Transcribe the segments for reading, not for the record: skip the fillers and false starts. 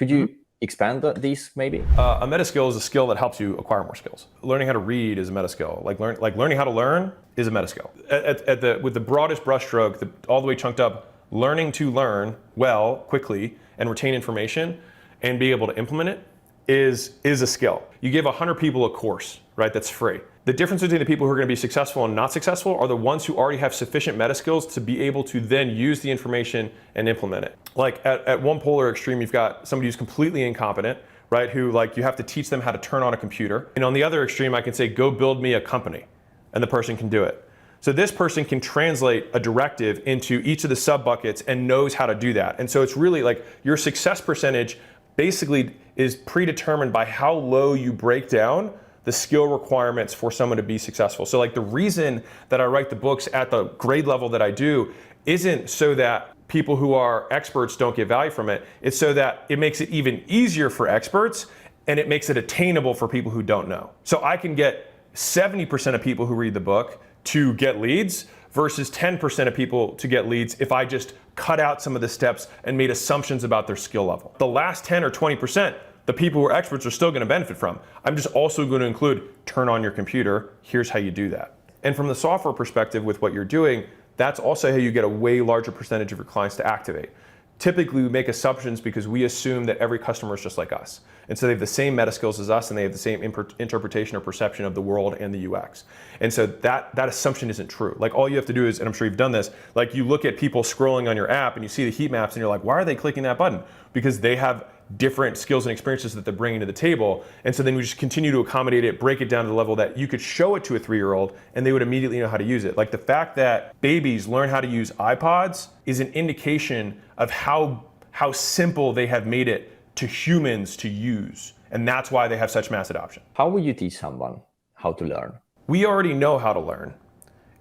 Could you expand these maybe? A meta skill is a skill that helps you acquire more skills. Learning how to read is a meta skill. Like learning how to learn is a meta skill. With the broadest brushstroke, all the way chunked up, learning to learn well, quickly, and retain information, and be able to implement it is a skill. You give 100 people a course, right? That's free. The difference between the people who are going to be successful and not successful are the ones who already have sufficient meta skills to be able to then use the information and implement it. Like at one polar extreme, you've got somebody who's completely incompetent, right? Who like you have to teach them how to turn on a computer. And on the other extreme, I can say, go build me a company, and the person can do it. So this person can translate a directive into each of the sub buckets and knows how to do that. And so it's really like your success percentage basically is predetermined by how low you break down the skill requirements for someone to be successful. So like the reason that I write the books at the grade level that I do isn't so that people who are experts don't get value from it. It's so that it makes it even easier for experts and it makes it attainable for people who don't know. So I can get 70% of people who read the book to get leads versus 10% of people to get leads if I just cut out some of the steps and made assumptions about their skill level. The last 10 or 20%, the people who are experts are still going to benefit from. I'm just also going to include turn on your computer. Here's how you do that. And from the software perspective with what you're doing, that's also how you get a way larger percentage of your clients to activate. Typically, we make assumptions because we assume that every customer is just like us. And so they have the same meta skills as us and they have the same interpretation or perception of the world and the UX. And so that assumption isn't true. Like all you have to do is, and I'm sure you've done this, like you look at people scrolling on your app and you see the heat maps and you're like, why are they clicking that button? Because they have different skills and experiences that they're bringing to the table. And so then we just continue to accommodate it, break it down to the level that you could show it to a 3-year-old and they would immediately know how to use it. Like the fact that babies learn how to use iPods is an indication of how simple they have made it to humans to use. And that's why they have such mass adoption. How would you teach someone how to learn? We already know how to learn.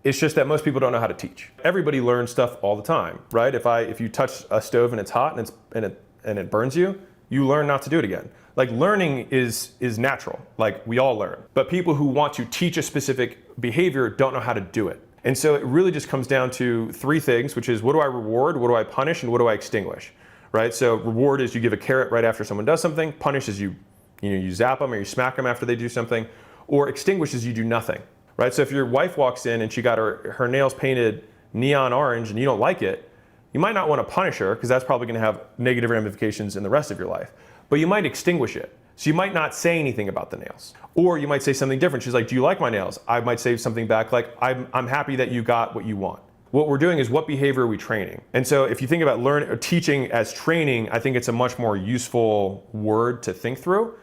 It's just that most people don't know how to teach. Everybody learns stuff all the time, right? If you touch a stove and it's hot and it burns you, you learn not to do it again. Like learning is natural, like we all learn. But people who want to teach a specific behavior don't know how to do it. And so it really just comes down to 3 things, which is what do I reward, what do I punish, and what do I extinguish, right? So reward is you give a carrot right after someone does something. Punish is you zap them or you smack them after they do something. Or extinguish is you do nothing, right? So if your wife walks in and she got her nails painted neon orange and you don't like it, you might not want to punish her because that's probably going to have negative ramifications in the rest of your life. But you might extinguish it. So you might not say anything about the nails. Or you might say something different. She's like, do you like my nails? I might say something back like, I'm happy that you got what you want. What we're doing is what behavior are we training? And so if you think about learning or teaching as training, I think it's a much more useful word to think through.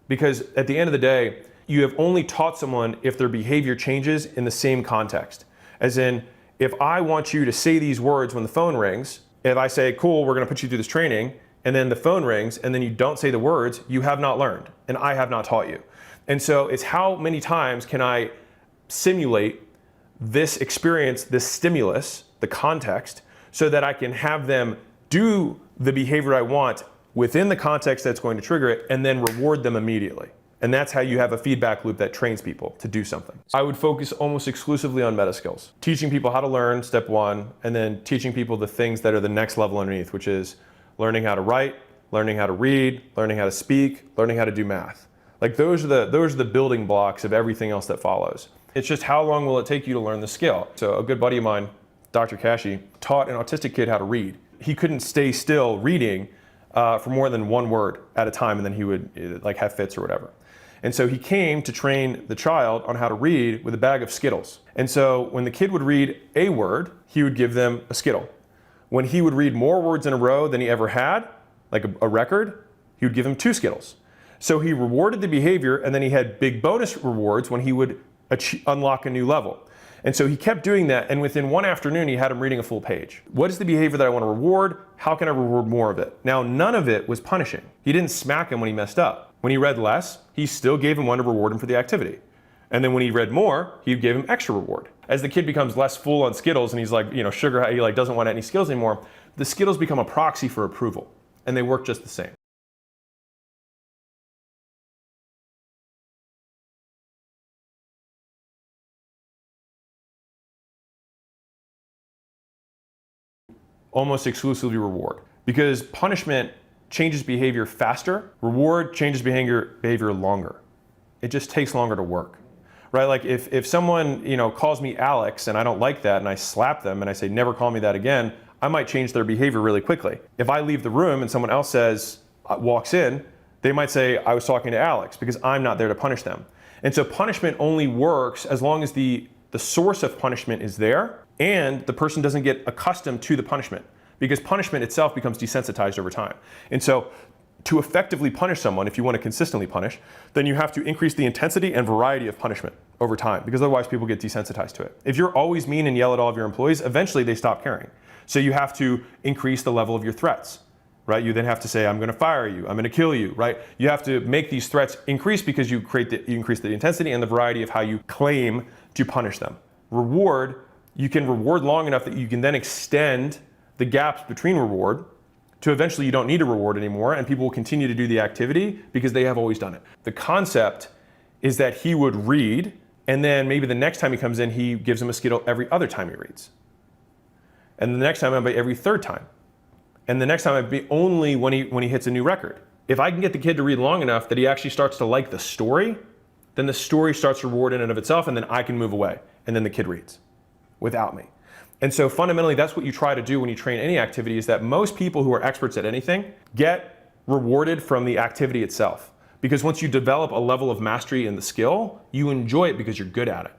Because at the end of the day, you have only taught someone if their behavior changes in the same context. As in, if I want you to say these words when the phone rings, if I say, cool, we're going to put you through this training, and then the phone rings, and then you don't say the words, you have not learned, and I have not taught you. And so it's how many times can I simulate this experience, this stimulus, the context, so that I can have them do the behavior I want within the context that's going to trigger it, and then reward them immediately. And that's how you have a feedback loop that trains people to do something. I would focus almost exclusively on meta skills. Teaching people how to learn, step 1, and then teaching people the things that are the next level underneath, which is learning how to write, learning how to read, learning how to speak, learning how to do math. Like those are the building blocks of everything else that follows. It's just how long will it take you to learn the skill? So a good buddy of mine, Dr. Kashi, taught an autistic kid how to read. He couldn't stay still reading for more than 1 word at a time, and then he would like have fits or whatever. And so he came to train the child on how to read with a bag of Skittles. And so when the kid would read a word, he would give them a Skittle. When he would read more words in a row than he ever had, like a record, he would give him 2 Skittles. So he rewarded the behavior, and then he had big bonus rewards when he would unlock a new level. And so he kept doing that, and within 1 afternoon, he had him reading a full page. What is the behavior that I want to reward? How can I reward more of it? Now, none of it was punishing. He didn't smack him when he messed up. When he read less, he still gave him 1 to reward him for the activity. And then when he read more, he gave him extra reward. As the kid becomes less full on Skittles and he's like, sugar, he like doesn't want any Skittles anymore, the Skittles become a proxy for approval, and they work just the same. Almost exclusively reward. Because punishment changes behavior faster. Reward changes behavior longer. It just takes longer to work, right? Like if someone, calls me Alex and I don't like that and I slap them and I say, never call me that again, I might change their behavior really quickly. If I leave the room and someone else walks in, they might say, I was talking to Alex, because I'm not there to punish them. And so punishment only works as long as the source of punishment is there and the person doesn't get accustomed to the punishment, because punishment itself becomes desensitized over time. And so to effectively punish someone, if you want to consistently punish, then you have to increase the intensity and variety of punishment over time, because otherwise people get desensitized to it. If you're always mean and yell at all of your employees, eventually they stop caring. So you have to increase the level of your threats, right? You then have to say, I'm going to fire you, I'm going to kill you, right? You have to make these threats increase because you increase the intensity and the variety of how you claim to punish them. Reward, you can reward long enough that you can then extend the gaps between reward to eventually you don't need a reward anymore, and people will continue to do the activity because they have always done it. The concept is that he would read, and then maybe the next time he comes in, he gives him a Skittle every other time he reads. And the next time it'll be every third time. And the next time it'll be only when he hits a new record. If I can get the kid to read long enough that he actually starts to like the story, then the story starts reward in and of itself, and then I can move away. And then the kid reads without me. And so fundamentally, that's what you try to do when you train any activity, is that most people who are experts at anything get rewarded from the activity itself. Because once you develop a level of mastery in the skill, you enjoy it because you're good at it.